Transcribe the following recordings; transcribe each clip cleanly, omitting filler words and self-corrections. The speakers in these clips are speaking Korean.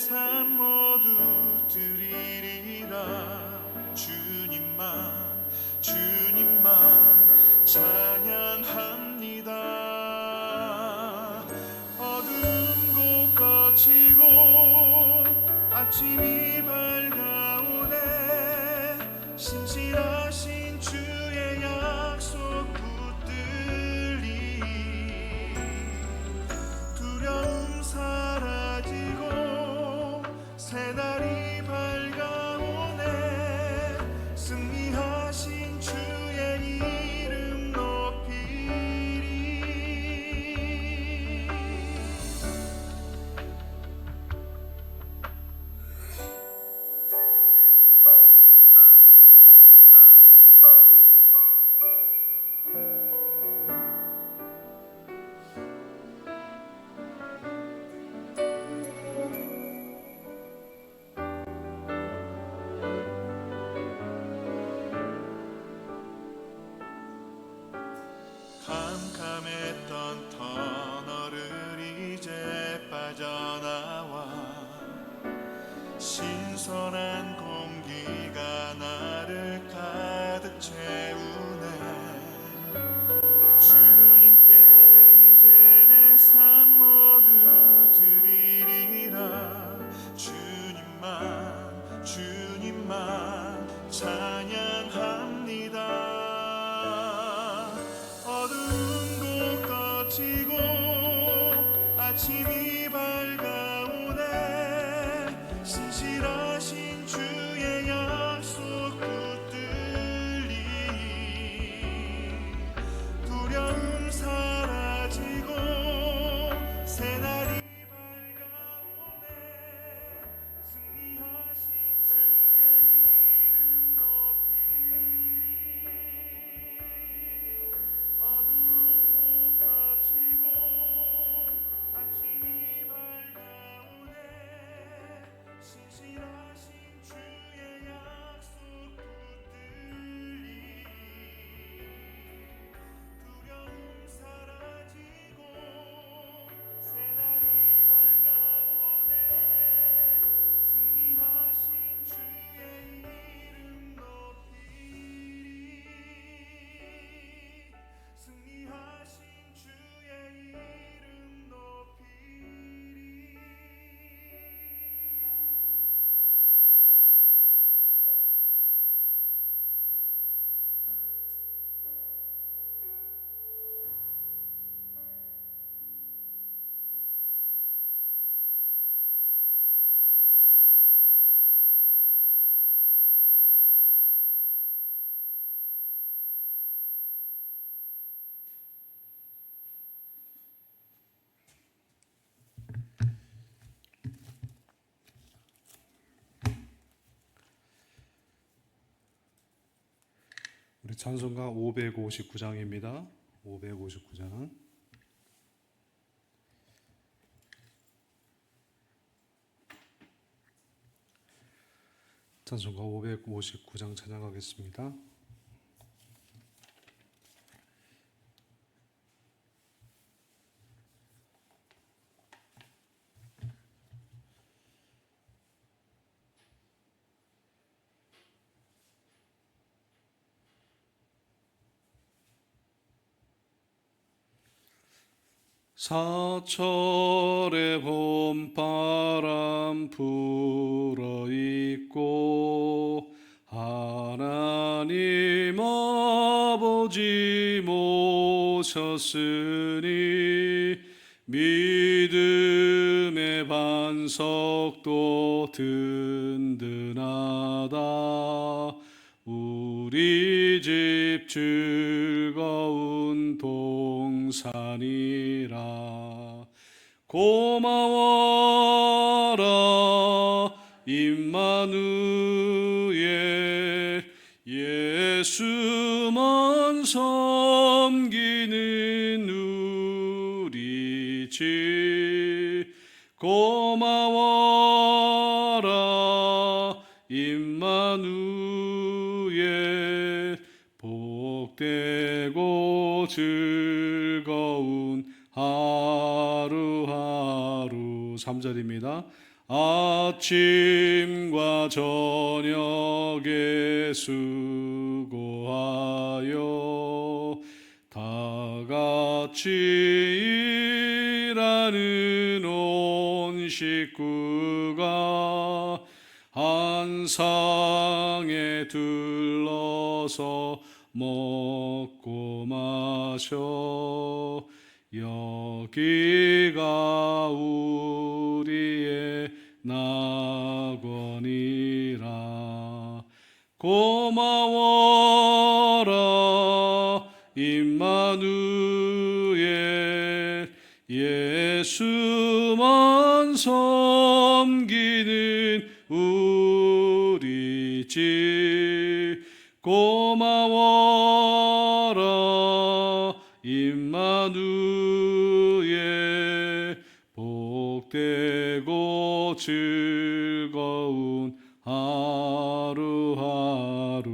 삶 모두 드리리라. 주님만 찬양합니다. 어두운 곳 거치고 아침이 밝아오네. 신실하신 주의 약속 붙들리. 두려움 사라지고 새날이 밝아오네. 승리하신 주의 이름 높이리. 캄캄했던 터널을 이제 빠져나와 신선한 공기가 나를 가득 채우네. 주님께 이제 내 삶 모두 드리리라. 주님만 찬양합니다. 어두운 곳 거치고 아침이 밝아오네. 신실하신 주의 약속 붙들리. 두려움 사라지고 새날이 밝아오네. 승리하신 주의 이름 높이리. 어두운 곳 거치고 아침이 밝아오네. 신실하신 주의 약속 붙들리. 두려움 사라지고 새날이 밝아오네. 승리하신 주의 이름 높이리. 승리하신 주의 이름 높이리. 우리 찬송가 559장입니다. 559장. 찬송가 559장 찬양하겠습니다. 사철의 봄바람 불어있고 하나님 아버지 모셨으니 믿음의 반석도 든든하다. 우리 집 즐거운 동산이라. 고마워라 임마누엘. 예수만 섬기는 우리 집. 고마워라 임마누엘. 복되고 즐거운 하루하루. 3절입니다. 아침과 저녁에 수고하여 다 같이 일하는 온 식구가 한 상에 둘러서 먹고 마셔 여기가 우리의 낙원이라. 고마워라 임마누엘 예수만 섬기는 우리 집. 고마워라 임마누엘 복되고 즐거운 하루하루.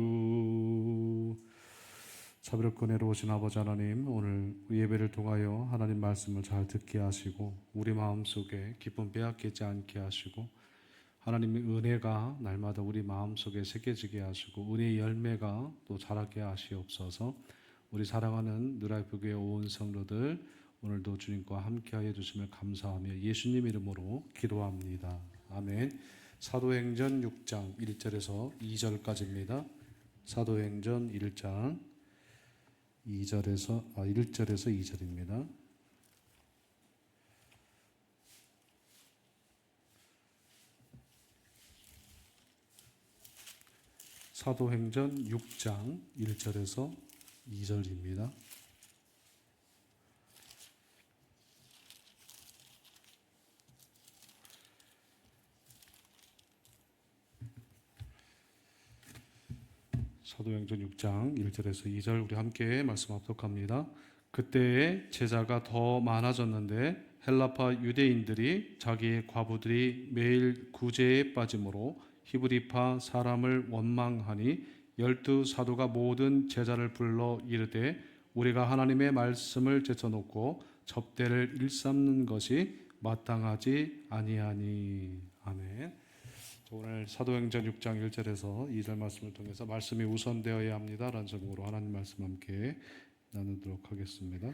자비롭고 은혜로우신 아버지 하나님, 오늘 예배를 통하여 하나님 말씀을 잘 듣게 하시고 우리 마음속에 기쁨 빼앗기지 않게 하시고 하나님의 은혜가 날마다 우리 마음속에 새겨지게 하시고 은혜의 열매가 또 자라게 하시옵소서. 우리 사랑하는 누라이프교회 온 성도들 오늘도 주님과 함께하여 주심을 감사하며 예수님 이름으로 기도합니다. 아멘. 사도행전 6장 1절에서 2절까지입니다. 사도행전 1장 1절에서 2절입니다. 사도행전 6장 1절에서 2절입니다. 사도행전 6장 1절에서 2절 우리 함께 말씀 합독합니다. 그때에 제자가 더 많아졌는데 헬라파 유대인들이 자기의 과부들이 매일 구제에 빠짐으로 히브리파 사람을 원망하니 12사도가 모든 제자를 불러 이르되 우리가 하나님의 말씀을 제쳐놓고 접대를 일삼는 것이 마땅하지 아니하니. 아멘. 오늘 사도행전 6장 1절에서 2절 말씀을 통해서 말씀이 우선되어야 합니다라는 제목으로 하나님 말씀 함께 나누도록 하겠습니다.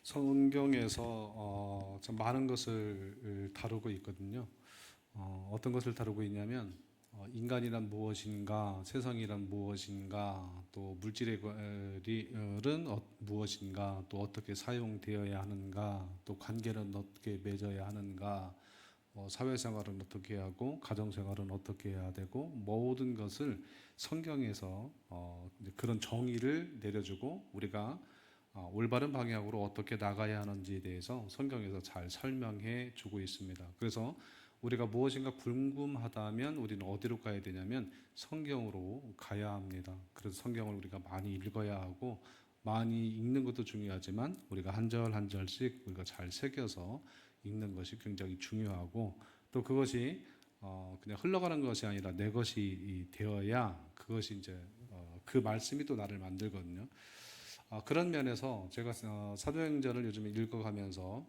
성경에서 참 많은 것을 다루고 있거든요. 어떤 것을 다루고 있냐면 인간이란 무엇인가, 세상이란 무엇인가, 또 물질의 것은 무엇인가, 또 어떻게 사용되어야 하는가, 또 관계는 어떻게 맺어야 하는가, 사회생활은 어떻게 하고 가정생활은 어떻게 해야 되고, 모든 것을 성경에서 그런 정의를 내려주고 우리가 올바른 방향으로 어떻게 나가야 하는지에 대해서 성경에서 잘 설명해 주고 있습니다. 그래서 우리가 무엇인가 궁금하다면 우리는 어디로 가야 되냐면 성경으로 가야 합니다. 그래서 성경을 우리가 많이 읽어야 하고, 많이 읽는 것도 중요하지만 우리가 한 절 한 절씩 우리가 잘 새겨서 읽는 것이 굉장히 중요하고, 또 그것이 그냥 흘러가는 것이 아니라 내 것이 되어야 그것이 이제 그 말씀이 또 나를 만들거든요. 그런 면에서 제가 사도행전을 요즘에 읽어가면서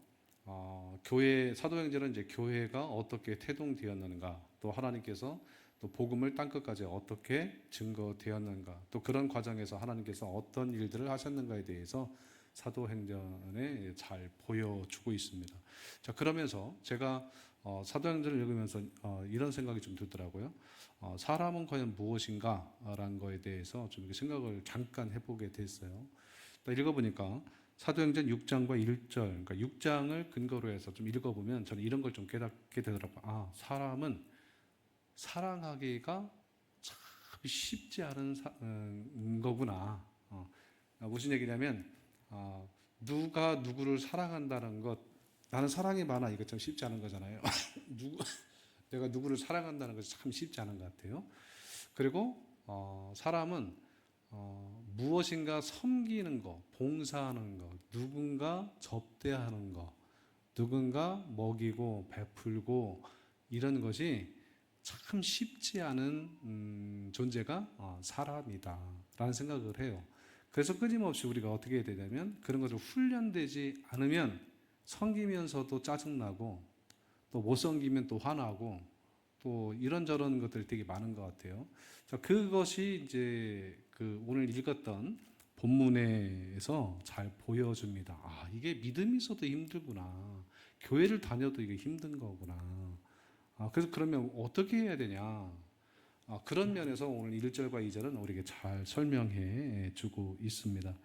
교회 사도행전은 이제 교회가 어떻게 태동되었는가, 또 하나님께서 또 복음을 땅 끝까지 어떻게 증거되었는가, 또 그런 과정에서 하나님께서 어떤 일들을 하셨는가에 대해서 사도행전에 잘 보여주고 있습니다. 자, 그러면서 제가 사도행전을 읽으면서 이런 생각이 좀 들더라고요. 사람은 과연 무엇인가라는 거에 대해서 좀 이렇게 생각을 잠깐 해보게 됐어요. 읽어보니까 사도행전 6장과 1절, 그러니까 6장을 근거로 해서 좀 읽어보면 저는 이런 걸 좀 깨닫게 되더라고요. 사람은 사랑하기가 참 쉽지 않은 거구나. 무슨 얘기냐면 누가 누구를 사랑한다는 것, 나는 사랑이 많아, 이거 참 쉽지 않은 거잖아요. 내가 누구를 사랑한다는 것이 참 쉽지 않은 것 같아요. 그리고 사람은 무엇인가 섬기는 거, 봉사하는 거, 누군가 접대하는 거, 누군가 먹이고 베풀고 이런 것이 참 쉽지 않은 존재가 사람이다 라는 생각을 해요. 그래서 끊임없이 우리가 어떻게 해야 되냐면 그런 것을 훈련되지 않으면 섬기면서도 짜증나고 또 못 섬기면 또 화나고 또 이런저런 것들이 되게 많은 것 같아요. 자, 그것이 이제 그 오늘 읽었던 본문에서 잘 보여줍니다. 아, 이게 믿음이 있어도 힘들구나. 교회를 다녀도 이게 힘든 거구나. 아, 그래서 그러면 어떻게 해야 되냐. 그런 면에서 오늘 1절과 2절은 우리에게 잘 설명해 주고 있습니다.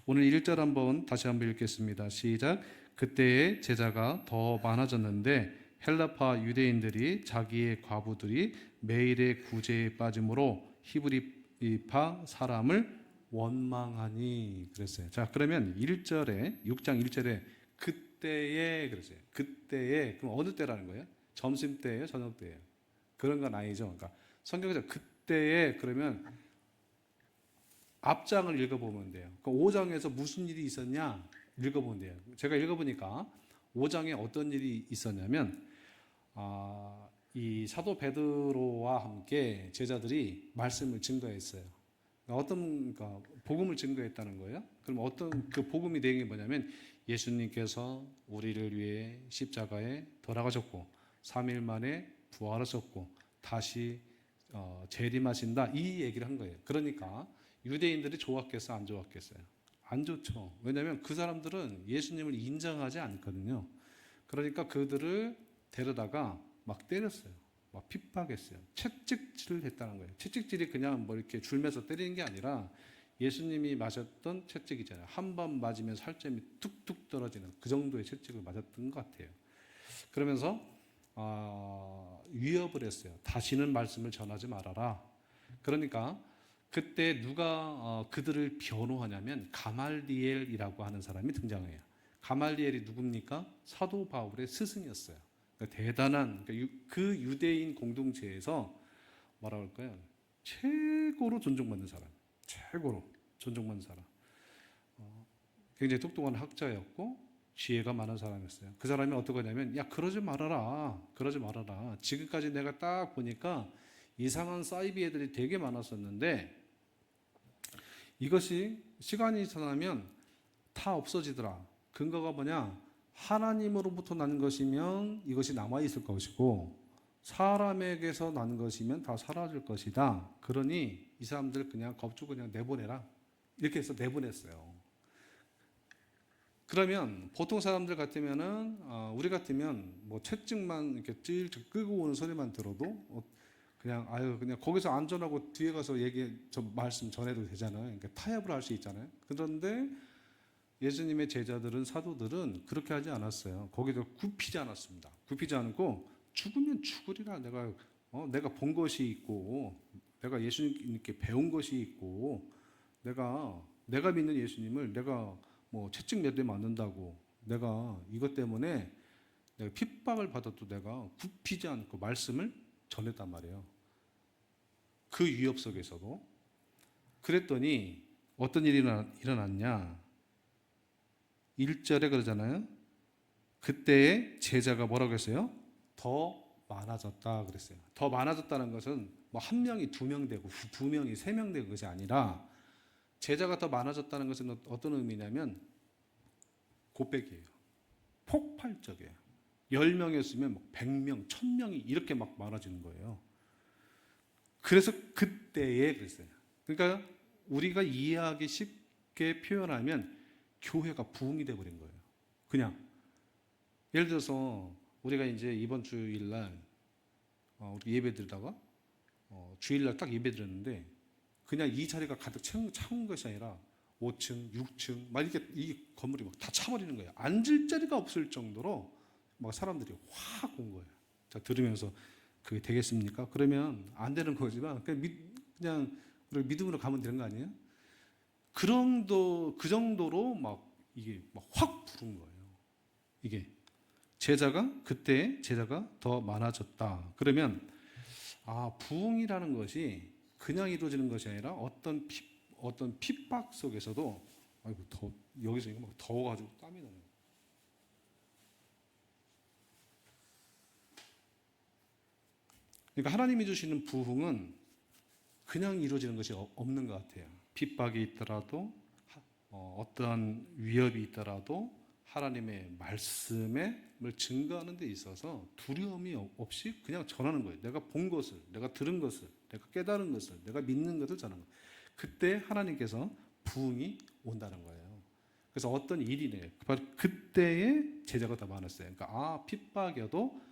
오늘 1절 다시 한번 읽겠습니다. 시작. 그때의 제자가 더 많아졌는데 헬라파 유대인들이 자기의 과부들이 매일의 구제에 빠짐으로 히브리파 사람을 원망하니 그랬어요. 자, 그러면 1절에 6장 1절에 그때에 그랬어요. 그때에 그럼 어느 때라는 거예요? 점심 때예요, 저녁 때예요? 그런 건 아니죠. 그러니까 성경에서 그때에 그러면 앞장을 읽어보면 돼요. 그 5장에서 무슨 일이 있었냐 읽어보면 돼요. 제가 읽어보니까 5장에 어떤 일이 있었냐면 이 사도 베드로와 함께 제자들이 말씀을 증거했어요. 그러니까 복음을 증거했다는 거예요. 그럼 어떤 그 복음이 내용이 뭐냐면 예수님께서 우리를 위해 십자가에 돌아가셨고 3일 만에 부활하셨고 다시 재림하신다 이 얘기를 한 거예요. 그러니까 유대인들이 좋았겠어 안 좋았겠어요? 안 좋죠. 왜냐하면 그 사람들은 예수님을 인정하지 않거든요. 그러니까 그들을 데려다가 막 때렸어요. 막 핍박했어요. 채찍질을 했다는 거예요. 채찍질이 그냥 뭐 이렇게 줄매서 때리는 게 아니라 예수님이 맞았던 채찍이잖아요. 한 번 맞으면 살점이 툭툭 떨어지는 그 정도의 채찍을 맞았던 것 같아요. 그러면서 위협을 했어요. 다시는 말씀을 전하지 말아라. 그러니까 그때 누가 그들을 변호하냐면 가말리엘이라고 하는 사람이 등장해요. 가말리엘이 누굽니까? 사도 바울의 스승이었어요. 그러니까 대단한 그 유대인 공동체에서 뭐라 그럴까요? 최고로 존중받는 사람, 최고로 존중받는 사람. 굉장히 똑똑한 학자였고 지혜가 많은 사람이었어요. 그 사람이 어떻게 하냐면 야 그러지 말아라, 그러지 말아라. 지금까지 내가 딱 보니까 이상한 사이비 애들이 되게 많았었는데 이것이 시간이 지나면 다 없어지더라. 근거가 뭐냐? 하나님으로부터 난 것이면 이것이 남아있을 것이고 사람에게서 난 것이면 다 사라질 것이다. 그러니 이 사람들 그냥 겁주고 그냥 내보내라. 이렇게 해서 내보냈어요. 그러면 보통 사람들 같으면은 우리 같으면 뭐 채찍만 이렇게 찔찔 끄고 오는 소리만 들어도 그냥 그냥 거기서 안전하고 뒤에 가서 말씀 전해도 되잖아요. 그러니까 타협을 할 수 있잖아요. 그런데 예수님의 제자들은 사도들은 그렇게 하지 않았어요. 거기서 굽히지 않았습니다. 굽히지 않고 죽으면 죽으리라. 내가 본 것이 있고 내가 예수님께 배운 것이 있고 내가 믿는 예수님을 내가 뭐 채찍 몇 대 맞는다고 내가 이것 때문에 내가 핍박을 받아도 내가 굽히지 않고 말씀을 전했단 말이에요. 그 위협 속에서도. 그랬더니 어떤 일이 일어났냐? 1절에 그러잖아요. 그때의 제자가 뭐라고 했어요? 더 많아졌다 그랬어요. 더 많아졌다는 것은 뭐 한 명이 2명 되고 2명이 3명 되고 그것이 아니라 제자가 더 많아졌다는 것은 어떤 의미냐면 곱백이에요. 폭발적이에요. 10명이었으면 100명, 1000명이 이렇게 막 많아지는 거예요. 그래서 그때에 그랬어요. 그러니까 우리가 이해하기 쉽게 표현하면 교회가 부흥이 돼버린 거예요. 그냥 예를 들어서 우리가 이제 이번 주일날 우리 예배 드리다가 주일날 딱 예배 드렸는데 그냥 이 자리가 가득 차온 것이 아니라 5층, 6층 막 이렇게 이 건물이 막 다 차버리는 거예요. 앉을 자리가 없을 정도로 막 사람들이 확 온 거예요. 자, 들으면서 그게 되겠습니까? 그러면 안 되는 거지만 그냥 우리 믿음으로 가면 되는 거 아니에요? 그 정도로 막 이게 막 확 부른 거예요. 이게 그때 제자가 더 많아졌다. 그러면 부흥이라는 것이 그냥 이루어지는 것이 아니라 어떤 핍박 속에서도 여기서 이거 막 더워가지고 땀이 나네요. 그러니까 하나님이 주시는 부흥은 그냥 이루어지는 것이 없는 것 같아요. 핍박이 있더라도 어떤 위협이 있더라도 하나님의 말씀을 증거하는 데 있어서 두려움이 없이 그냥 전하는 거예요. 내가 본 것을, 내가 들은 것을, 내가 깨달은 것을, 내가 믿는 것을 전하는 거예요. 그때 하나님께서 부흥이 온다는 거예요. 그래서 어떤 일이네. 바로 그때의 제자가 더 많았어요. 그러니까 핍박여도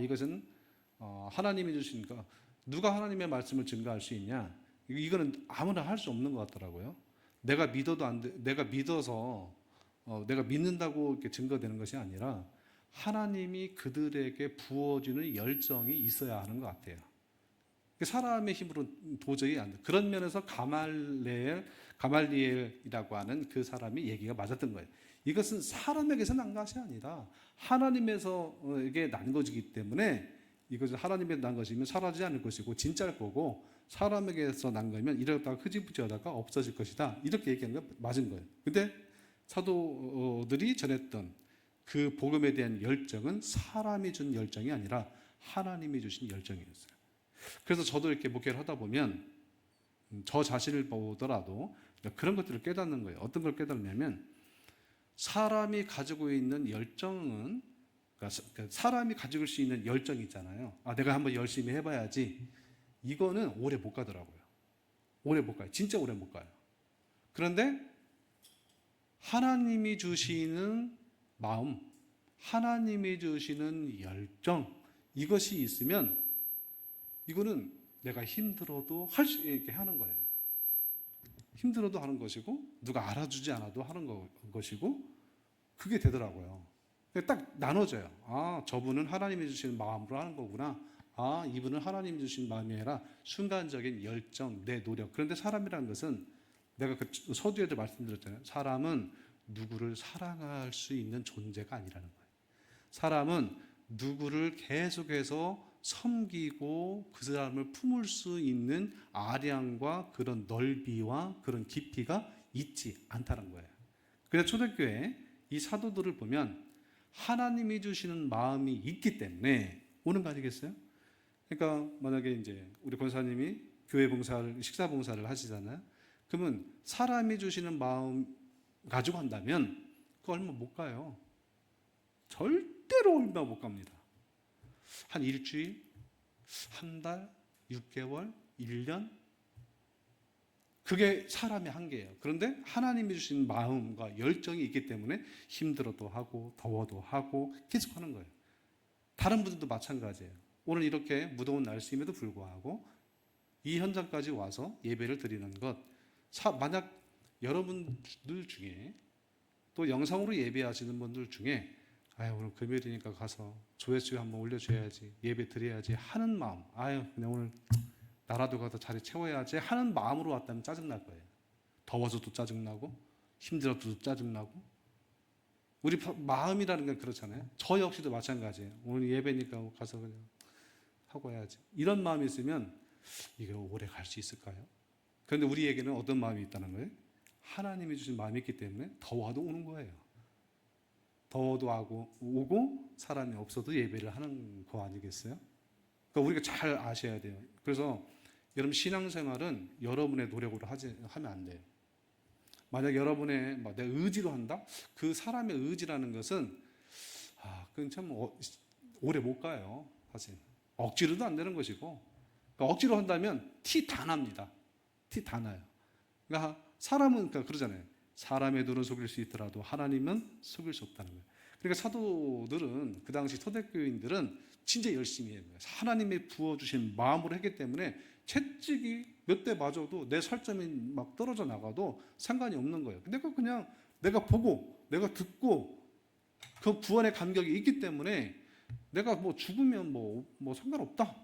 이것은 하나님이 주시니까 누가 하나님의 말씀을 증거할 수 있냐? 이거는 아무나 할 수 없는 것 같더라고요. 내가 믿어도 안 돼. 내가 믿어서 내가 믿는다고 이렇게 증거되는 것이 아니라 하나님이 그들에게 부어주는 열정이 있어야 하는 것 같아요. 사람의 힘으로 도저히 안 돼. 그런 면에서 가말리엘이라고 하는 그 사람이 얘기가 맞았던 거예요. 이것은 사람에게서 난 것이 아니라 하나님에서에게 난 것이기 때문에 이것은 하나님에서 난 것이면 사라지지 않을 것이고 진짜일 거고 사람에게서 난 거면 이러다가 흐지부지하다가 없어질 것이다. 이렇게 얘기한 거 맞은 거예요. 근데 사도들이 전했던 그 복음에 대한 열정은 사람이 준 열정이 아니라 하나님이 주신 열정이었어요. 그래서 저도 이렇게 목회를 하다 보면 저 자신을 보더라도 그런 것들을 깨닫는 거예요. 어떤 걸 깨닫냐면 사람이 가지고 있는 열정은 그러니까 사람이 가지고 수 있는 열정이 있잖아요. 내가 한번 열심히 해봐야지. 이거는 오래 못 가더라고요. 오래 못 가요. 진짜 오래 못 가요. 그런데 하나님이 주시는 마음, 하나님이 주시는 열정, 이것이 있으면 이거는 내가 힘들어도 할 수 있게 하는 거예요. 힘들어도 하는 것이고 누가 알아주지 않아도 하는 것이고 그게 되더라고요. 딱 나눠져요. 저분은 하나님이 주시는 마음으로 하는 거구나. 이분은 하나님이 주신 마음이 아니라 순간적인 열정, 내 노력. 그런데 사람이라는 것은 내가 그 서두에도 말씀드렸잖아요. 사람은 누구를 사랑할 수 있는 존재가 아니라는 거예요. 사람은 누구를 계속해서 섬기고 그 사람을 품을 수 있는 아량과 그런 넓이와 그런 깊이가 있지 않다는 거예요. 그래서 초대교회 이 사도들을 보면 하나님이 주시는 마음이 있기 때문에 오는 거 아니겠어요? 그러니까 만약에 이제 우리 권사님이 교회 봉사를, 식사 봉사를 하시잖아요. 그러면 사람이 주시는 마음 가지고 한다면 그 얼마 못 가요. 절대로 얼마 못 갑니다. 한 일주일, 한 달, 6개월, 1년 그게 사람의 한계예요. 그런데 하나님이 주신 마음과 열정이 있기 때문에 힘들어도 하고 더워도 하고 계속 하는 거예요. 다른 분들도 마찬가지예요. 오늘 이렇게 무더운 날씨임에도 불구하고 이 현장까지 와서 예배를 드리는 것, 만약 여러분들 중에 또 영상으로 예배하시는 분들 중에 오늘 금요일이니까 가서 조회수 한번 올려줘야지, 예배 드려야지 하는 마음, 그냥 오늘 나라도 가서 자리 채워야지 하는 마음으로 왔다면 짜증날 거예요. 더워서도 짜증나고 힘들어도 짜증나고. 우리 마음이라는 건 그렇잖아요. 저 역시도 마찬가지예요. 오늘 예배니까 가서 그냥 하고 해야지. 이런 마음이 있으면 이게 오래 갈 수 있을까요? 그런데 우리에게는 어떤 마음이 있다는 거예요? 하나님이 주신 마음이 있기 때문에 더워도 오는 거예요. 더워도 오고 사람이 없어도 예배를 하는 거 아니겠어요? 그러니까 우리가 잘 아셔야 돼요. 그래서 여러분 신앙생활은 여러분의 노력으로 하면 안 돼요. 만약 여러분의 내 의지로 한다? 그 사람의 의지라는 것은 그건 참 오래 못 가요. 사실 억지로도 안 되는 것이고 그러니까 억지로 한다면 티 다 납니다. 티 다 나요. 그러니까 사람은 그러잖아요. 사람의 눈은 속일 수 있더라도 하나님은 속일 수 없다는 거예요. 그러니까 사도들은 그 당시 초대교인들은 진짜 열심히 해요. 하나님이 부어주신 마음으로 했기 때문에 채찍이 몇 대 맞아도 내 살점이 막 떨어져 나가도 상관이 없는 거예요. 내가 보고 내가 듣고 그 구원의 감격이 있기 때문에 내가 죽으면 상관없다.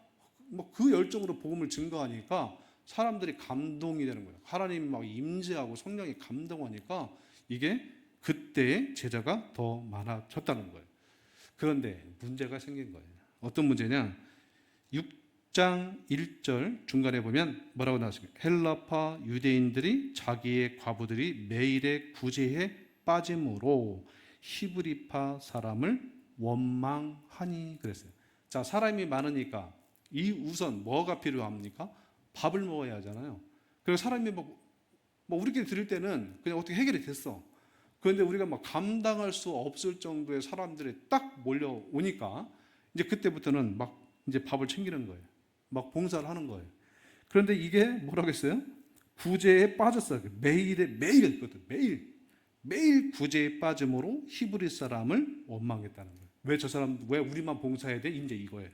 그 열정으로 복음을 증거하니까 사람들이 감동이 되는 거예요. 하나님이 막 임재하고 성령이 감동하니까 이게 그때의 제자가 더 많아졌다는 거예요. 그런데 문제가 생긴 거예요. 어떤 문제냐? 6장 1절 중간에 보면 뭐라고 나왔습니까? 헬라파 유대인들이 자기의 과부들이 매일의 구제에 빠짐으로 히브리파 사람을 원망하니 그랬어요. 자, 사람이 많으니까 우선 뭐가 필요합니까? 밥을 먹어야 하잖아요. 그리고 사람이 뭐 우리끼리 드릴 때는 그냥 어떻게 해결이 됐어. 그런데 우리가 막 감당할 수 없을 정도의 사람들이 딱 몰려오니까 이제 그때부터는 막 이제 밥을 챙기는 거예요. 막 봉사를 하는 거예요. 그런데 이게 뭐라겠어요? 구제에 빠졌어요. 매일 했거든. 매일 구제에 빠짐으로 히브리 사람을 원망했다는 거예요. 왜 저 사람, 왜 우리만 봉사해야 돼? 이제 이거예요.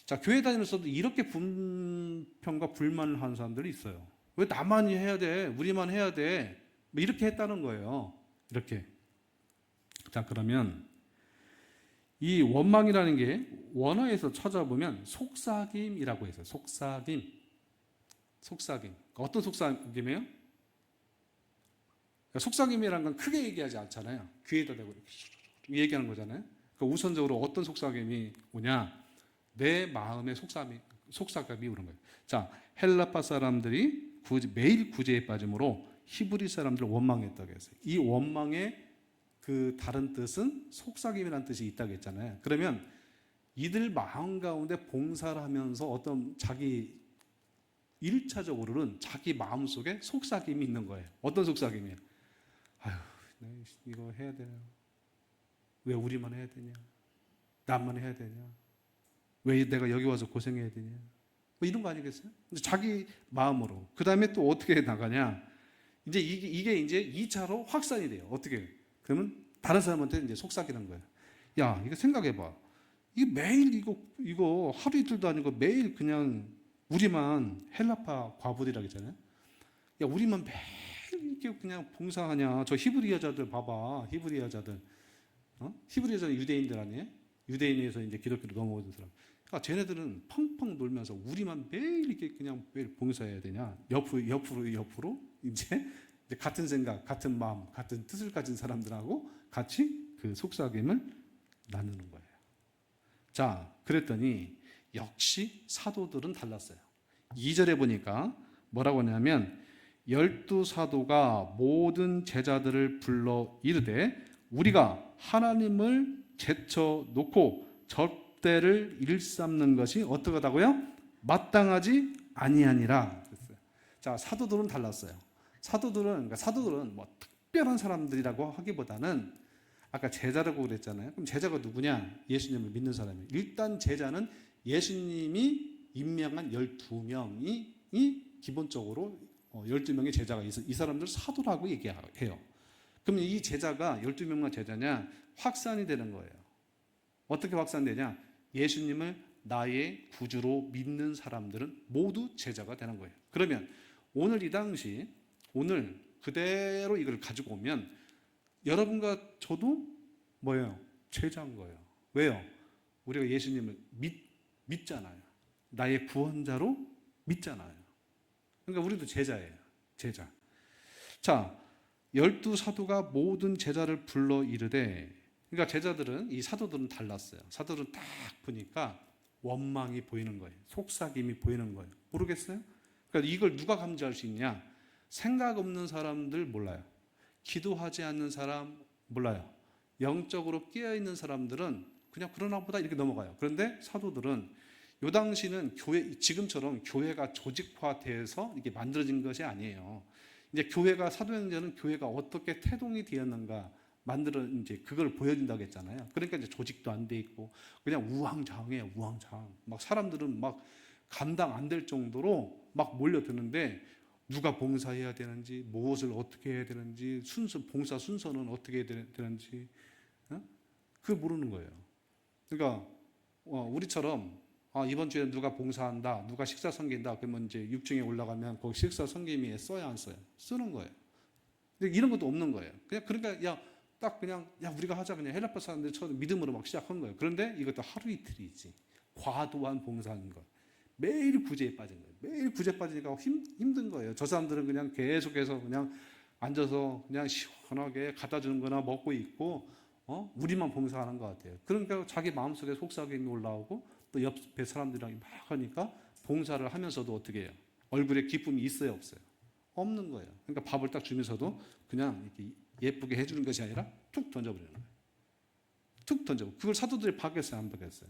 자, 교회 다니면서도 이렇게 분평과 불만을 하는 사람들이 있어요. 왜 나만 해야 돼? 우리만 해야 돼? 뭐 이렇게 했다는 거예요. 이렇게. 자, 그러면 이 원망이라는 게 원어에서 찾아보면 속삭임이라고 해서 속삭임. 어떤 속삭임이에요? 속삭임이라는 건 크게 얘기하지 않잖아요. 귀에다 대고 이렇게 얘기하는 거잖아요. 그러니까 우선적으로 어떤 속삭임이 오냐? 내 마음의 속삭임이 오는 거예요. 자, 헬라파 사람들이 매일 구제에 빠짐으로 히브리 사람들을 원망했다고 했어요. 이 원망의 그 다른 뜻은 속삭임이라는 뜻이 있다고 했잖아요. 그러면 이들 마음 가운데 봉사를 하면서 어떤 자기 1차적으로는 자기 마음 속에 속삭임이 있는 거예요. 어떤 속삭임이에요? 아휴, 이거 해야 되나? 왜 우리만 해야 되냐? 나만 해야 되냐? 왜 내가 여기 와서 고생해야 되냐? 뭐 이런 거 아니겠어요? 자기 마음으로. 그 다음에 또 어떻게 나가냐? 이제 이게 이제 2차로 확산이 돼요. 어떻게? 그러면 다른 사람한테 이제 속삭이는 거예요. 야, 이거 생각해봐. 이게 매일 이거 하루 이틀도 아니고 매일 그냥 우리만 헬라파 과부들이라고 했잖아요. 야, 우리만 매일 이렇게 그냥 봉사하냐? 저 히브리 여자들 봐봐. 히브리 여자들. 히브리 여자는 유대인들 아니에요? 유대인에서 이제 기독교로 넘어오는 사람. 그러니까 쟤네들은 펑펑 놀면서 우리만 매일 이렇게 그냥 매일 봉사해야 되냐? 옆으로 이제 같은 생각, 같은 마음, 같은 뜻을 가진 사람들하고 같이 그 속삭임을 나누는 거예요. 자, 그랬더니 역시 사도들은 달랐어요. 2절에 보니까 뭐라고 하냐면 12사도가 모든 제자들을 불러 이르되 우리가 하나님을 제쳐놓고 접대를 일삼는 것이 어떠하다고요? 마땅하지 아니하니라. 자, 사도들은 달랐어요. 사도들은 뭐 특별한 사람들이라고 하기보다는 아까 제자라고 그랬잖아요. 그럼 제자가 누구냐? 예수님을 믿는 사람이에요. 일단 제자는 예수님이 임명한 12명이 기본적으로 12명의 제자가 있어요. 이 사람들 사도라고 얘기해요. 그러면 이 제자가 12명만 제자냐? 확산이 되는 거예요. 어떻게 확산되냐? 예수님을 나의 구주로 믿는 사람들은 모두 제자가 되는 거예요. 그러면 오늘 이 당시 오늘 그대로 이걸 가지고 오면 여러분과 저도 뭐예요? 제자인 거예요. 왜요? 우리가 예수님을 믿잖아요. 나의 구원자로 믿잖아요. 그러니까 우리도 제자예요. 제자. 자, 12사도가 모든 제자를 불러 이르되, 그러니까 제자들은, 이 사도들은 달랐어요. 사도들은 딱 보니까 원망이 보이는 거예요. 속삭임이 보이는 거예요. 모르겠어요? 그러니까 이걸 누가 감지할 수 있냐? 생각 없는 사람들 몰라요. 기도하지 않는 사람 몰라요. 영적으로 깨어있는 사람들은 그냥 그러나 보다 이렇게 넘어가요. 그런데 사도들은 요 당시는 지금처럼 교회가 조직화돼서 이게 만들어진 것이 아니에요. 이제 사도행전은 교회가 어떻게 태동이 되었는가 이제 그걸 보여준다고 했잖아요. 그러니까 이제 조직도 안 돼 있고 그냥 우왕좌왕해요. 우왕좌왕. 막 사람들은 막 감당 안 될 정도로 막 몰려드는데 누가 봉사해야 되는지, 무엇을 어떻게 해야 되는지, 봉사 순서는 어떻게 해야 되는지, 그걸 모르는 거예요. 그러니까 우리처럼 이번 주에 누가 봉사한다, 누가 식사 섬긴다, 그러면 이제 6층에 올라가면 거기 식사 섬김위에 써야 안 써요? 쓰는 거예요. 근데 이런 것도 없는 거예요. 그러니까 우리가 하자 그냥 헬라파 사람들처럼 믿음으로 막 시작한 거예요. 그런데 이것도 하루 이틀이지. 과도한 봉사하는 거. 매일 구제에 빠진 거예요. 매일 구제에 빠지니까 힘든 거예요. 저 사람들은 그냥 계속해서 그냥 앉아서 그냥 시원하게 갖다 주는 거나 먹고 있고, 우리만 봉사하는 것 같아요. 그러니까 자기 마음속에 속삭임이 올라오고 또 옆에 사람들이랑 막 하니까 봉사를 하면서도 어떻게 해요? 얼굴에 기쁨이 있어요, 없어요? 없는 거예요. 그러니까 밥을 딱 주면서도 그냥 이렇게 예쁘게 해주는 것이 아니라 툭 던져버리는 거예요. 툭 던져버리고. 그걸 사도들이 박였어요, 안 박였어요?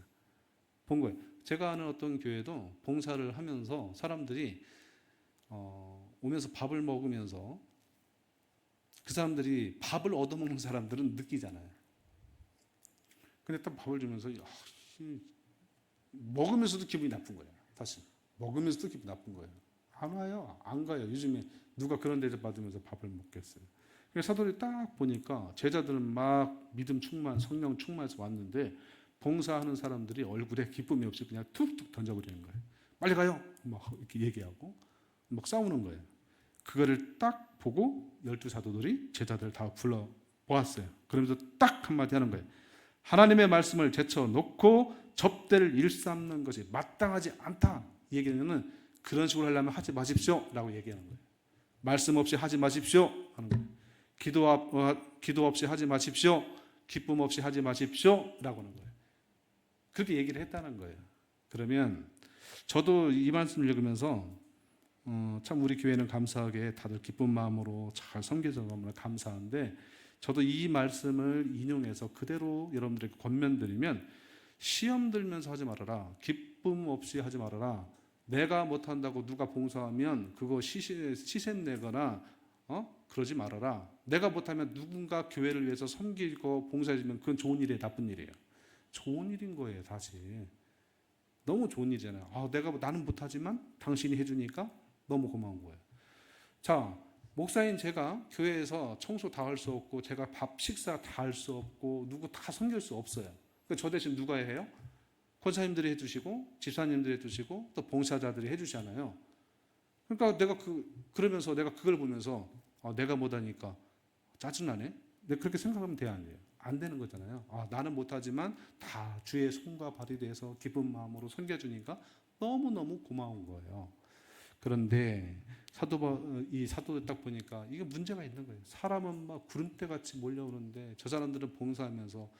본 거예요. 제가 아는 어떤 교회도 봉사를 하면서 사람들이 오면서 밥을 먹으면서 그 사람들이 밥을 얻어먹는 사람들은 느끼잖아요. 근데 딱 밥을 주면서 먹으면서도 기분이 나쁜 거예요. 다시 먹으면서도 기분이 나쁜 거예요. 안 와요. 안 가요. 요즘에 누가 그런 대접 받으면서 밥을 먹겠어요. 그래서 사도들이 딱 보니까 제자들은 막 믿음 충만, 성령 충만해서 왔는데 봉사하는 사람들이 얼굴에 기쁨이 없이 그냥 툭툭 던져버리는 거예요. 빨리 가요. 막 이렇게 얘기하고 막 싸우는 거예요. 그거를 딱 보고 12사도들이 제자들 다 불러 보았어요. 그러면서 딱 한마디 하는 거예요. 하나님의 말씀을 제쳐놓고 접대를 일삼는 것이 마땅하지 않다. 이 얘기는 그런 식으로 하려면 하지 마십시오 라고 얘기하는 거예요. 말씀 없이 하지 마십시오 하는 거예요. 기도 없이 하지 마십시오. 기쁨 없이 하지 마십시오 라고 하는 거예요. 그렇게 얘기를 했다는 거예요. 그러면 저도 이 말씀을 읽으면서 참 우리 교회는 감사하게 다들 기쁜 마음으로 잘 섬겨서 너무나 감사한데, 저도 이 말씀을 인용해서 그대로 여러분들에게 권면드리면, 시험 들면서 하지 말아라. 기쁨 없이 하지 말아라. 내가 못한다고 누가 봉사하면 그거 시샘내거나 그러지 말아라. 내가 못하면 누군가 교회를 위해서 섬기고 봉사해주면 그건 좋은 일이에요, 나쁜 일이에요? 좋은 일인 거예요. 사실 너무 좋은 일이잖아요. 나는 못하지만 당신이 해주니까 너무 고마운 거예요. 자, 목사인 제가 교회에서 청소 다 할 수 없고, 제가 밥 식사 다 할 수 없고, 누구 다 섬길 수 없어요. 저 대신 누가 해요? 권사님들이 해주시고, 집사님들이 해주시고, 또 봉사자들이 해주잖아요. 그러니까 내가 그러면서 내가 그걸 보면서 내가 못하니까 짜증나네. 내가 그렇게 생각하면 돼야 안 돼요? 안 되는 거잖아요. 나는 못하지만 다 주의 손과 발이 돼서 기쁜 마음으로 섬겨주니까 너무너무 고마운 거예요. 그런데 이 사도들 딱 보니까 이게 문제가 있는 거예요. 사람은 막 구름대같이 몰려오는데 저 사람들은 봉사하면서,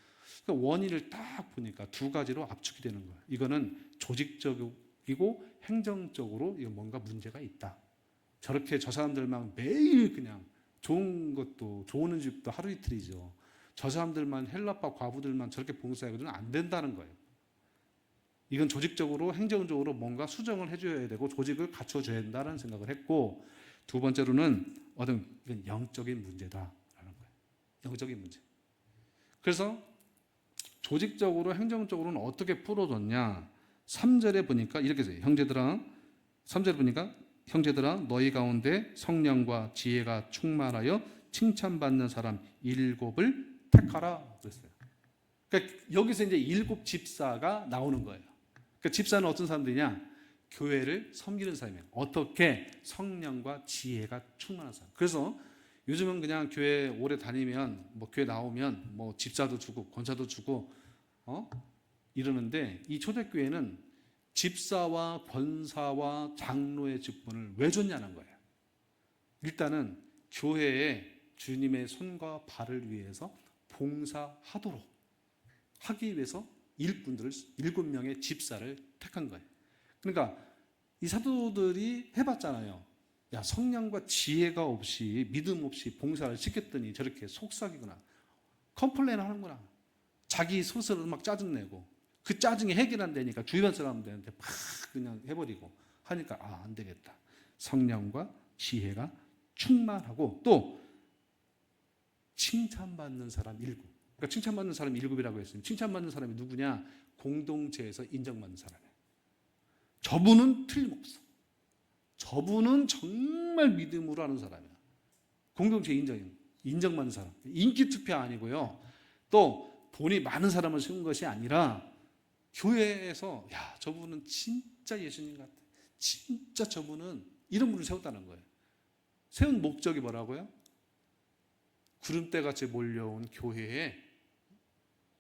그러니까 원인을 딱 보니까 두 가지로 압축이 되는 거예요. 이거는 조직적이고 행정적으로 이거 뭔가 문제가 있다. 저렇게 저 사람들만 매일 그냥 좋은 것도, 좋은 집도 하루 이틀이죠. 저 사람들만, 헬라파 과부들만 저렇게 봉사해서는 안 된다는 거예요. 이건 조직적으로, 행정적으로 뭔가 수정을 해줘야 되고 조직을 갖춰줘야 된다는 생각을 했고, 두 번째로는 이건 영적인 문제다라는 거예요. 영적인 문제. 그래서 조직적으로, 행정적으로는 어떻게 풀어줬냐? 3절에 보니까 이렇게 써요. 3절에 보니까 형제들아, 너희 가운데 성령과 지혜가 충만하여 칭찬받는 사람 7을 택하라 그랬어요. 그러니까 여기서 이제 7 집사가 나오는 거예요. 그러니까 집사는 어떤 사람들이냐? 교회를 섬기는 사람이에요. 어떻게? 성령과 지혜가 충만한 사람. 그래서 요즘은 그냥 교회 오래 다니면, 교회 나오면 집사도 주고 권사도 주고 이러는데, 이 초대교회는 집사와 권사와 장로의 직분을 왜 줬냐는 거예요. 일단은 교회에 주님의 손과 발을 위해서 봉사하도록 하기 위해서 일꾼들을, 7명의 집사를 택한 거예요. 그러니까 이 사도들이 해봤잖아요. 야, 성령과 지혜가 없이, 믿음 없이 봉사를 시켰더니 저렇게 속삭이거나 컴플레인 하는구나. 자기 스스로 막 짜증내고, 그 짜증이 해결 안 되니까 주변 사람들한테 막 그냥 해버리고 하니까 안 되겠다. 성령과 지혜가 충만하고, 또 칭찬받는 사람 7. 그러니까 칭찬받는 사람 7이라고 했으면, 칭찬받는 사람이 누구냐? 공동체에서 인정받는 사람이에요. 저분은 틀림없어. 저분은 정말 믿음으로 하는 사람이야. 공동체 인정받는 사람. 인기 투표 아니고요. 또 돈이 많은 사람을 세운 것이 아니라, 교회에서 야, 저분은 진짜 예수님 같아. 진짜 저분은 이런 분을 세웠다는 거예요. 세운 목적이 뭐라고요? 구름대같이 몰려온 교회에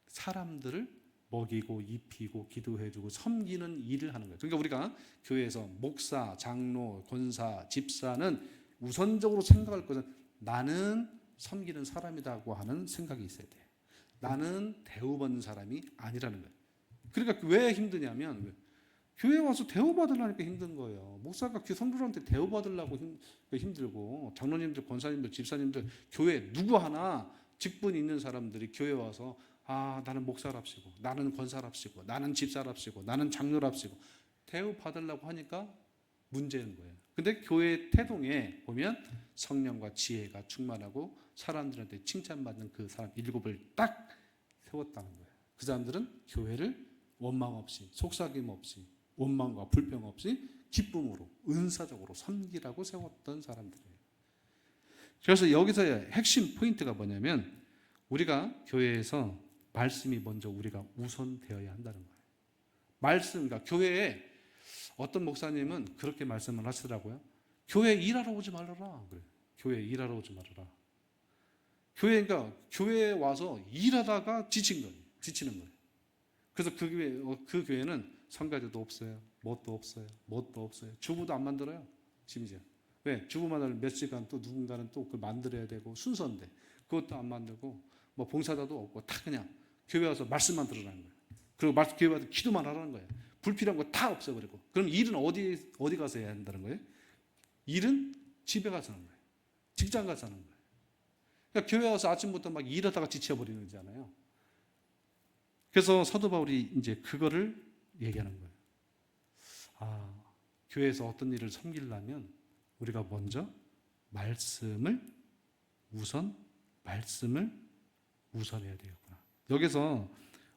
사람들을 먹이고 입히고 기도해주고 섬기는 일을 하는 거예요. 그러니까 우리가 교회에서 목사, 장로, 권사, 집사는 우선적으로 생각할 것은 나는 섬기는 사람이라고 하는 생각이 있어야 돼요. 나는 대우받는 사람이 아니라는 거예요. 그러니까 왜 힘드냐면, 교회 와서 대우받으려니까 힘든 거예요. 목사가 성도들한테 대우받으려고 힘들고, 장로님들, 권사님들, 집사님들, 교회 누구 하나 직분 있는 사람들이 교회 와서 나는 목사랍시고, 나는 권사랍시고, 나는 집사랍시고, 나는 장로랍시고 대우받으려고 하니까 문제인 거예요. 근데 교회 태동에 보면 성령과 지혜가 충만하고 사람들한테 칭찬받는 그 사람 7을 딱 세웠다는 거예요. 그 사람들은 교회를 원망 없이, 속삭임 없이, 원망과 불평 없이 기쁨으로, 은사적으로 섬기라고 세웠던 사람들이에요. 그래서 여기서의 핵심 포인트가 뭐냐면 우리가 교회에서 말씀이 먼저 우리가 우선되어야 한다는 거예요. 말씀, 그러니까 교회에 어떤 목사님은 그렇게 말씀을 하시더라고요. 교회 일하러 오지 말아라. 그래. 교회 일하러 오지 말아라. 그러니까 교회에 와서 일하다가 지치는 거예요. 그래서 그 교회는 성가대도 없어요. 뭣도 없어요. 주부도 안 만들어요. 심지어. 왜? 주부 만들 몇 시간 또 누군가는 또 그걸 만들어야 되고 순서인데 그것도 안 만들고 뭐 봉사자도 없고 다 그냥 교회 와서 말씀만 들으라는 거예요. 그리고 교회 와서 기도만 하라는 거예요. 불필요한 거 다 없애버리고. 그럼 일은 어디 가서 해야 한다는 거예요? 일은 집에 가서 하는 거예요. 직장 가서 하는 거예요. 그러니까 교회 와서 아침부터 막 일하다가 지쳐버리는 거잖아요. 그래서 사도 바울이 이제 그거를 얘기하는 거예요. 교회에서 어떤 일을 섬기려면 우리가 먼저 말씀을 우선해야 되겠구나. 여기서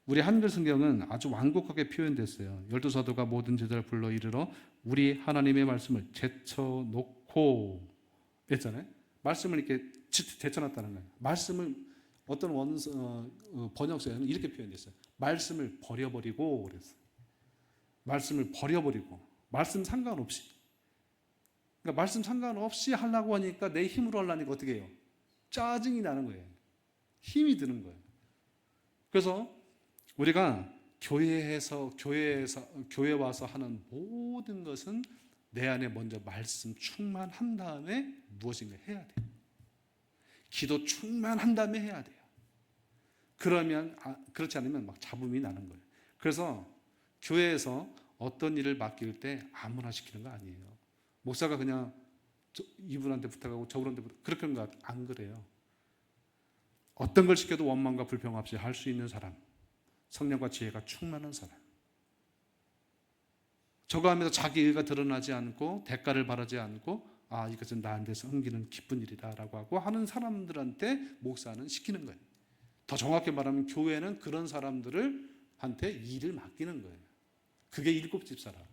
우리 한글 성경은 아주 완곡하게 표현됐어요. 12사도가 모든 제자를 불러 이르러 우리 하나님의 말씀을 제쳐놓고 했잖아요. 말씀을 이렇게 제쳐놨다는 거예요. 말씀을 어떤 번역서에는 이렇게 표현됐어요. 말씀을 버려버리고 그랬어요. 말씀을 버려버리고 말씀 상관없이. 그러니까 말씀 상관없이 하려고 하니까 내 힘으로 하려니까 어떻게 해요? 짜증이 나는 거예요. 힘이 드는 거예요. 그래서 우리가 교회에 와서 하는 모든 것은 내 안에 먼저 말씀 충만한 다음에 무엇인가 해야 돼요. 기도 충만한 다음에 해야 돼요. 그렇지 않으면 막 잡음이 나는 거예요. 그래서 교회에서 어떤 일을 맡길 때 아무나 시키는 거 아니에요. 목사가 그냥 이분한테 부탁하고 저분한테 그렇게 하는 거 안 그래요. 어떤 걸 시켜도 원망과 불평 없이 할 수 있는 사람, 성령과 지혜가 충만한 사람, 저거 하면서 자기 의가 드러나지 않고 대가를 바라지 않고 이것은 나한테 섬기는 기쁜 일이다라고 하고 하는 사람들한테 목사는 시키는 거예요. 더 정확히 말하면 교회는 그런 사람들한테 일을 맡기는 거예요. 그게 일곱 집사라고요.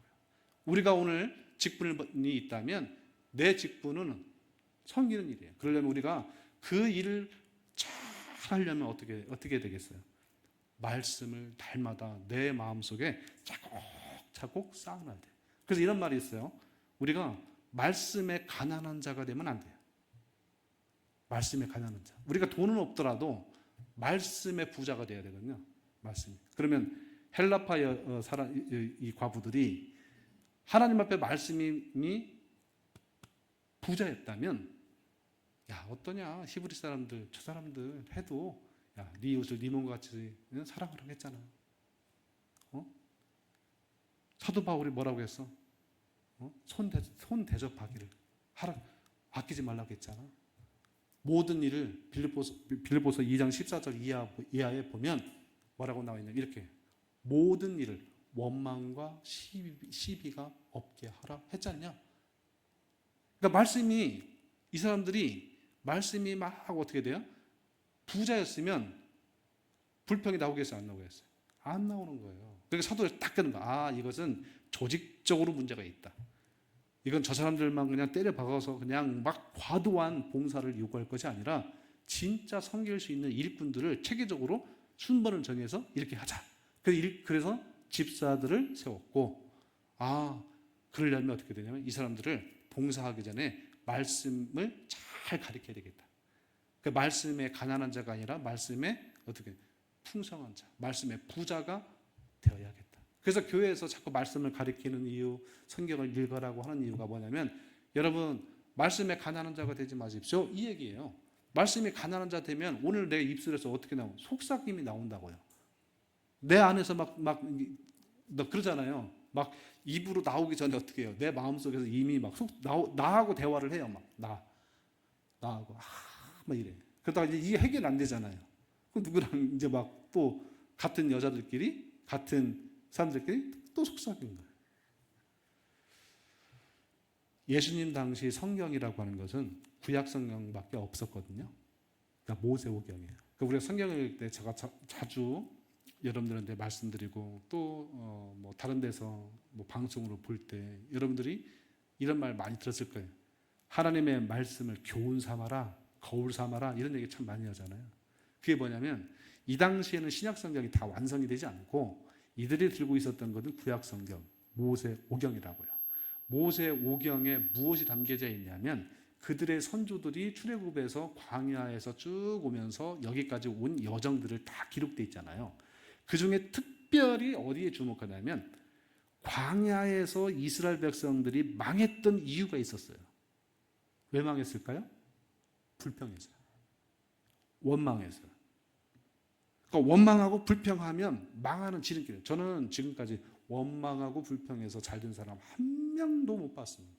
우리가 오늘 직분이 있다면 내 직분은 섬기는 일이에요. 그러려면 우리가 그 일을 잘 하려면 어떻게 되겠어요? 말씀을 날마다 내 마음속에 차곡차곡 쌓아놔야 돼요. 그래서 이런 말이 있어요. 우리가 말씀에 가난한 자가 되면 안 돼요. 말씀에 가난한 자. 우리가 돈은 없더라도 말씀의 부자가 돼야 되거든요. 말씀. 그러면 헬라파 이 과부들이 하나님 앞에 말씀이 부자였다면 어떠냐 히브리 사람들 저 사람들 해도 네 이웃을 네 몸과 같이 사랑하라고 했잖아. 사도 바울이 뭐라고 했어? 손 대접하기를 아끼지 말라고 했잖아. 모든 일을 빌립보서 2장 14절 이하에 보면 뭐라고 나와 있냐면 이렇게 모든 일을 원망과 시비가 없게 하라 했지 않냐? 그러니까 이 사람들이 말씀이 막 어떻게 돼요? 부자였으면 불평이 나오겠어요? 안 나오겠어요? 안 나오는 거예요. 그러니까 사도를 딱 끄는 거야. 이것은 조직적으로 문제가 있다. 이건 저 사람들만 그냥 때려 박아서 그냥 막 과도한 봉사를 요구할 것이 아니라 진짜 섬길 수 있는 일꾼들을 체계적으로 순번을 정해서 이렇게 하자. 그래서 집사들을 세웠고 그러려면 어떻게 되냐면 이 사람들을 봉사하기 전에 말씀을 잘 가르쳐야 되겠다. 그 말씀에 가난한 자가 아니라 말씀에 어떻게 풍성한 자, 말씀의 부자가 되어야겠다. 그래서 교회에서 자꾸 말씀을 가르치는 이유, 성경을 읽으라고 하는 이유가 뭐냐면 여러분 말씀에 가난한 자가 되지 마십시오 이 얘기예요. 말씀이 가난한 자 되면 오늘 내 입술에서 어떻게 나오고 속삭임이 나온다고요. 내 안에서 막 그러잖아요. 막 입으로 나오기 전에 어떻게 해요? 내 마음속에서 이미 막 나하고 대화를 해요. 나하고 막 이래. 그러다가 이게 해결 안 되잖아요. 그럼 누구랑 이제 막 또 같은 여자들끼리 같은 사람들끼리 또 속삭이는 거예요. 예수님 당시 성경이라고 하는 것은 구약 성경밖에 없었거든요. 그러니까 모세오경이에요. 그러니까 우리가 성경을 읽을 때 제가 자주 여러분들한테 말씀드리고 또 뭐 다른 데서 뭐 방송으로 볼 때 여러분들이 이런 말 많이 들었을 거예요. 하나님의 말씀을 교훈 삼아라, 거울 삼아라, 이런 얘기 참 많이 하잖아요. 그게 뭐냐면 이 당시에는 신약 성경이 다 완성이 되지 않고 이들이 들고 있었던 것은 구약 성경, 모세오경이라고요. 모세오경에 무엇이 담겨져 있냐면 그들의 선조들이 출애굽에서 광야에서 쭉 오면서 여기까지 온 여정들을 다 기록되어 있잖아요. 그 중에 특별히 어디에 주목하냐면 광야에서 이스라엘 백성들이 망했던 이유가 있었어요. 왜 망했을까요? 불평해서, 원망해서. 그러니까 원망하고 불평하면 망하는 지름길. 저는 지금까지 원망하고 불평해서 잘된 사람 한 명도 못 봤습니다.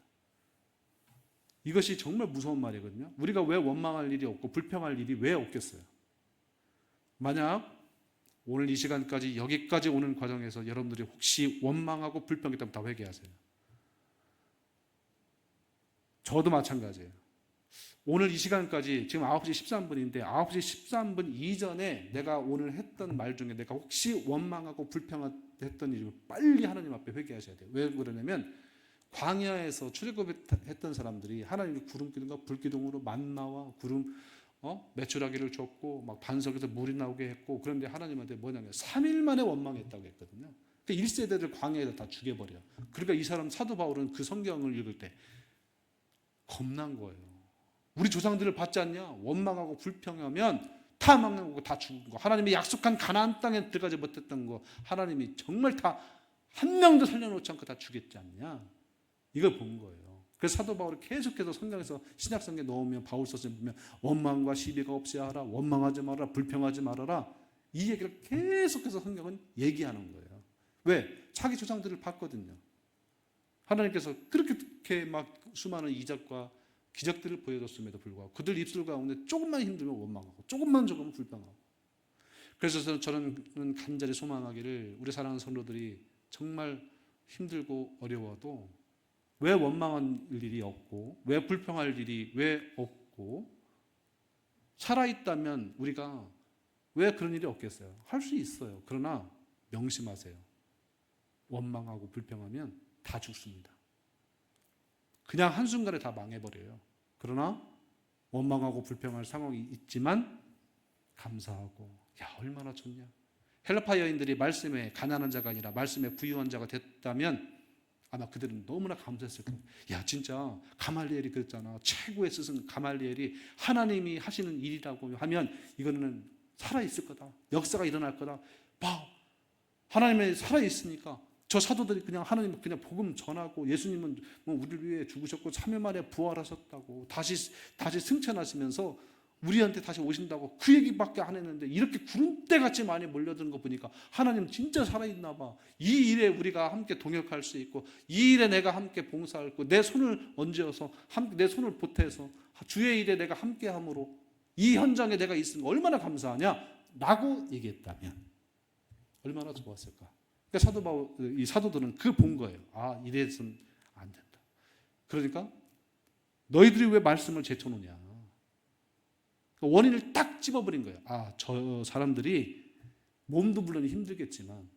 이것이 정말 무서운 말이거든요. 우리가 왜 원망할 일이 없고 불평할 일이 왜 없겠어요? 만약 오늘 이 시간까지 여기까지 오는 과정에서 여러분들이 혹시 원망하고 불평했다면 다 회개하세요. 저도 마찬가지예요. 오늘 이 시간까지 지금 9시 13분인데 9시 13분 이전에 내가 오늘 했던 말 중에 내가 혹시 원망하고 불평했던 일이 빨리 하나님 앞에 회개하셔야 돼요. 왜 그러냐면 광야에서 출애굽했던 사람들이 하나님이 구름 기둥과 불 기둥으로 만나와 구름 메추라기를 줬고 막 반석에서 물이 나오게 했고, 그런데 하나님한테 뭐냐면 3일 만에 원망했다고 했거든요. 그러니까 1세대를 광야에서 다 죽여버려요. 그러니까 이 사람 사도 바울은 그 성경을 읽을 때 겁난 거예요. 우리 조상들을 봤지 않냐? 원망하고 불평하면 다 망한 거고 다 죽은 거. 하나님이 약속한 가나안 땅에 들어가지 못했던 거 하나님이 정말 다 한 명도 살려놓지 않고 다 죽였지 않냐? 이걸 본 거예요. 그래서 사도 바울이 계속해서 성경에서 신약 성경에 넣으면 바울 서신 보면 원망과 시비가 없어야 하라, 원망하지 말아라, 불평하지 말아라, 이 얘기를 계속해서 성경은 얘기하는 거예요. 왜? 자기 조상들을 봤거든요. 하나님께서 그렇게 막 수많은 이적과 기적들을 보여줬음에도 불구하고 그들 입술 가운데 조금만 힘들면 원망하고 조금만 적으면 불평하고. 그래서 저는 간절히 소망하기를 우리 사랑하는 성도들이 정말 힘들고 어려워도 왜 원망할 일이 없고 왜 불평할 일이 왜 없고 살아있다면 우리가 왜 그런 일이 없겠어요? 할 수 있어요. 그러나 명심하세요. 원망하고 불평하면 다 죽습니다. 그냥 한순간에 다 망해버려요. 그러나 원망하고 불평할 상황이 있지만 감사하고, 야 얼마나 좋냐. 헬라파 여인들이 말씀에 가난한 자가 아니라 말씀에 부유한 자가 됐다면 아마 그들은 너무나 감사했을 거예요. 야 진짜 가말리엘이 그랬잖아. 최고의 스승 가말리엘이 하나님이 하시는 일이라고 하면 이거는 살아있을 거다. 역사가 일어날 거다. 봐, 하나님이 살아있으니까 저 사도들이 그냥 하나님 그냥 복음 전하고 예수님은 뭐 우리를 위해 죽으셨고 3일 만에 부활하셨다고 다시 승천하시면서 우리한테 다시 오신다고 그 얘기밖에 안 했는데 이렇게 구름대같이 많이 몰려드는 거 보니까 하나님 진짜 살아있나 봐. 이 일에 우리가 함께 동역할 수 있고 이 일에 내가 함께 봉사할 거, 내 손을 얹어서 내 손을 보태서 주의 일에 내가 함께함으로 이 현장에 내가 있으면 얼마나 감사하냐 라고 얘기했다면 얼마나 좋았을까. 그러니까 이 사도들은 그 본 거예요. 아 이래서는 안 된다. 그러니까 너희들이 왜 말씀을 제쳐놓냐. 원인을 딱 집어버린 거예요. 아, 저 사람들이 몸도 물론 힘들겠지만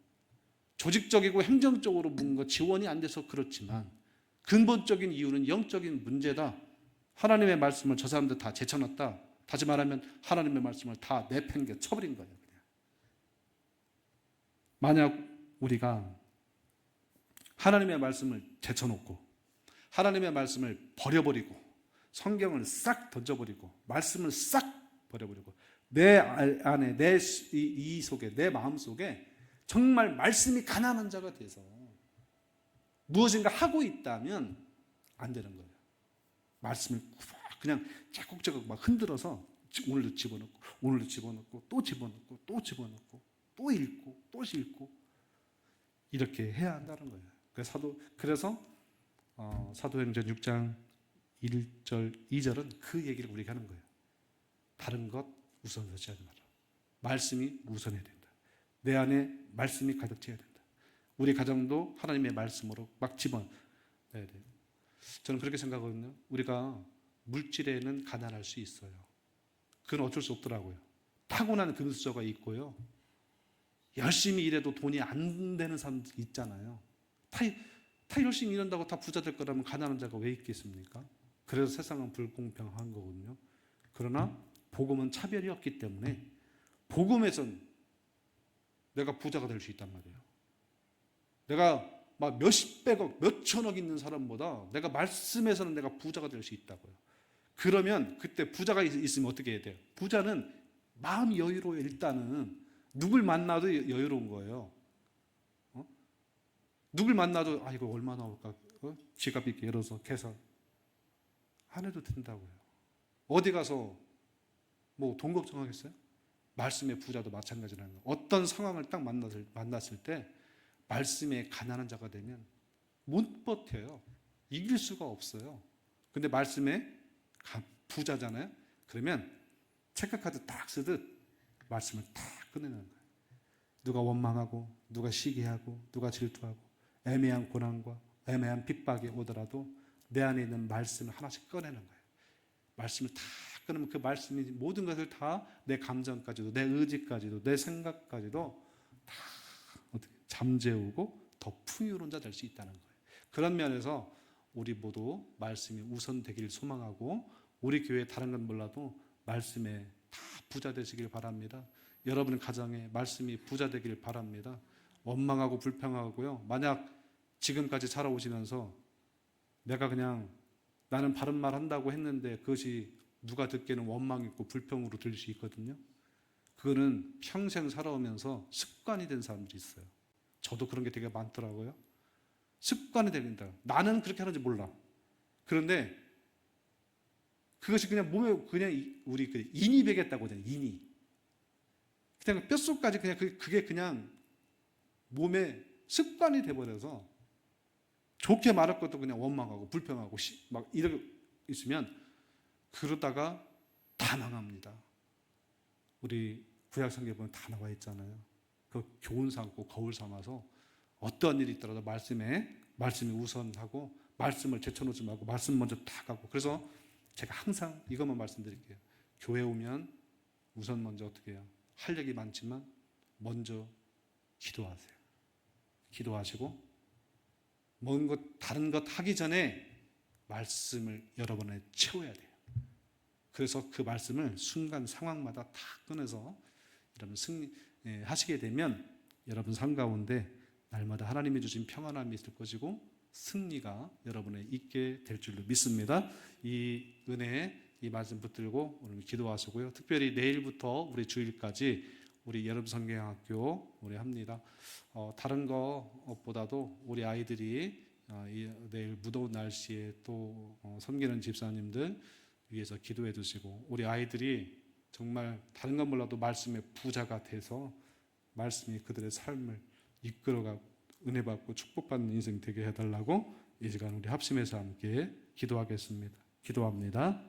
조직적이고 행정적으로 뭔가 지원이 안 돼서 그렇지만 근본적인 이유는 영적인 문제다. 하나님의 말씀을 저 사람들 다 제쳐놨다. 다시 말하면 하나님의 말씀을 다 내팽개 쳐버린 거예요. 그냥. 만약 우리가 하나님의 말씀을 제쳐놓고 하나님의 말씀을 버려버리고 성경을 싹 던져버리고 말씀을 싹 버려버리고 내 안에 이 속에 내 마음 속에 정말 말씀이 가난한 자가 돼서 무엇인가 하고 있다면 안 되는 거예요. 말씀을 그냥 자국자국 막 흔들어서 오늘도 집어넣고 오늘도 집어넣고 또 집어넣고 또 집어넣고 또 읽고 또 읽고 이렇게 해야 한다는 거예요. 그래서 사도행전 6장 1절 2절은 그 얘기를 우리가 하는 거예요. 다른 것 우선하지 마라. 말씀이 우선해야 된다. 내 안에 말씀이 가득 차야 된다. 우리 가정도 하나님의 말씀으로 막 집어넣어야 돼요. 저는 그렇게 생각하거든요. 우리가 물질에는 가난할 수 있어요. 그건 어쩔 수 없더라고요. 타고난 금수저가 있고요. 열심히 일해도 돈이 안 되는 사람들 있잖아요. 다 열심히 일한다고 다 부자 될 거라면 가난한 자가 왜 있겠습니까? 그래서 세상은 불공평한 거거든요. 그러나 복음은 차별이 없기 때문에 복음에선 내가 부자가 될 수 있단 말이에요. 내가 막 몇백억, 몇천억 있는 사람보다 내가 말씀에서는 내가 부자가 될 수 있다고요. 그러면 그때 부자가 있으면 어떻게 해야 돼요? 부자는 마음이 여유로워요. 일단은 누굴 만나도 여유로운 거예요. 누굴 만나도 이거 얼마 나올까? 지갑 이렇게 열어서 계산 안 해도 된다고요. 어디 가서 뭐 돈 걱정하겠어요? 말씀의 부자도 마찬가지라는 거예요. 어떤 상황을 딱 만났을 때 말씀에 가난한 자가 되면 못 버텨요. 이길 수가 없어요. 근데 말씀에 부자잖아요. 그러면 체크카드 딱 쓰듯 말씀을 딱 꺼내는 거예요. 누가 원망하고 누가 시기하고 누가 질투하고 애매한 고난과 애매한 핍박이 오더라도 내 안에 있는 말씀을 하나씩 꺼내는 거예요. 말씀을 다 꺼내면 그 말씀이 모든 것을 다 내 감정까지도 내 의지까지도 내 생각까지도 다 어떻게 잠재우고 더 풍요로운 자 될 수 있다는 거예요. 그런 면에서 우리 모두 말씀이 우선되기를 소망하고 우리 교회 다른 건 몰라도 말씀에 다 부자 되시길 바랍니다. 여러분의 가정에 말씀이 부자 되기를 바랍니다. 원망하고 불평하고요. 만약 지금까지 살아오시면서 내가 그냥 나는 바른 말 한다고 했는데 그것이 누가 듣기에는 원망 있고 불평으로 들릴 수 있거든요. 그거는 평생 살아오면서 습관이 된 사람들이 있어요. 저도 그런 게 되게 많더라고요. 습관이 됩니다. 나는 그렇게 하는지 몰라. 그런데 그것이 그냥 몸에 그냥 우리 그 인이 배겠다고 하잖아요. 인이. 그냥 뼛속까지 그냥 그게 그냥 몸에 습관이 돼버려서 좋게 말할 것도 그냥 원망하고 불평하고 막 이러고 있으면 그러다가 다 망합니다. 우리 구약성경에 보면 다 나와 있잖아요. 그 교훈 삼고 거울 삼아서 어떠한 일이 있더라도 말씀이 우선하고 말씀을 제쳐놓지 말고 말씀 먼저 다 가고. 그래서 제가 항상 이것만 말씀드릴게요. 교회 오면 우선 먼저 어떻게 해요? 할 얘기 많지만 먼저 기도하세요. 기도하시고 다른 것 하기 전에 말씀을 여러분에 채워야 돼요. 그래서 그 말씀을 순간 상황마다 다 꺼내서 여러분 승리하시게 되면 여러분 삶 가운데 날마다 하나님이 주신 평안함이 있을 것이고 승리가 여러분에 있게 될 줄로 믿습니다. 이 은혜에 이 말씀 붙들고 오늘 기도하시고요. 특별히 내일부터 우리 주일까지 우리 여름 성경학교 우리 합니다. 다른 것보다도 우리 아이들이 내일 무더운 날씨에 또 섬기는 집사님들 위해서 기도해 주시고 우리 아이들이 정말 다른 건 몰라도 말씀의 부자가 돼서 말씀이 그들의 삶을 이끌어가고 은혜 받고 축복받는 인생 되게 해달라고 이 시간 우리 합심해서 함께 기도하겠습니다. 기도합니다.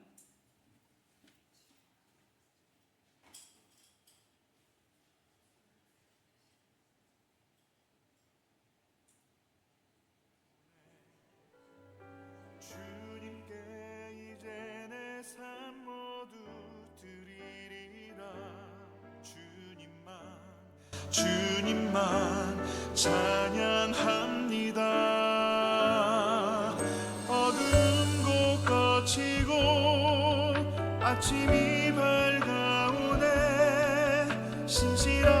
주님께 이제 내 삶 모두 드리리라. 주님만 찬양합니다. 어두운 곳 거치고 아침이 밝아오네. 신실한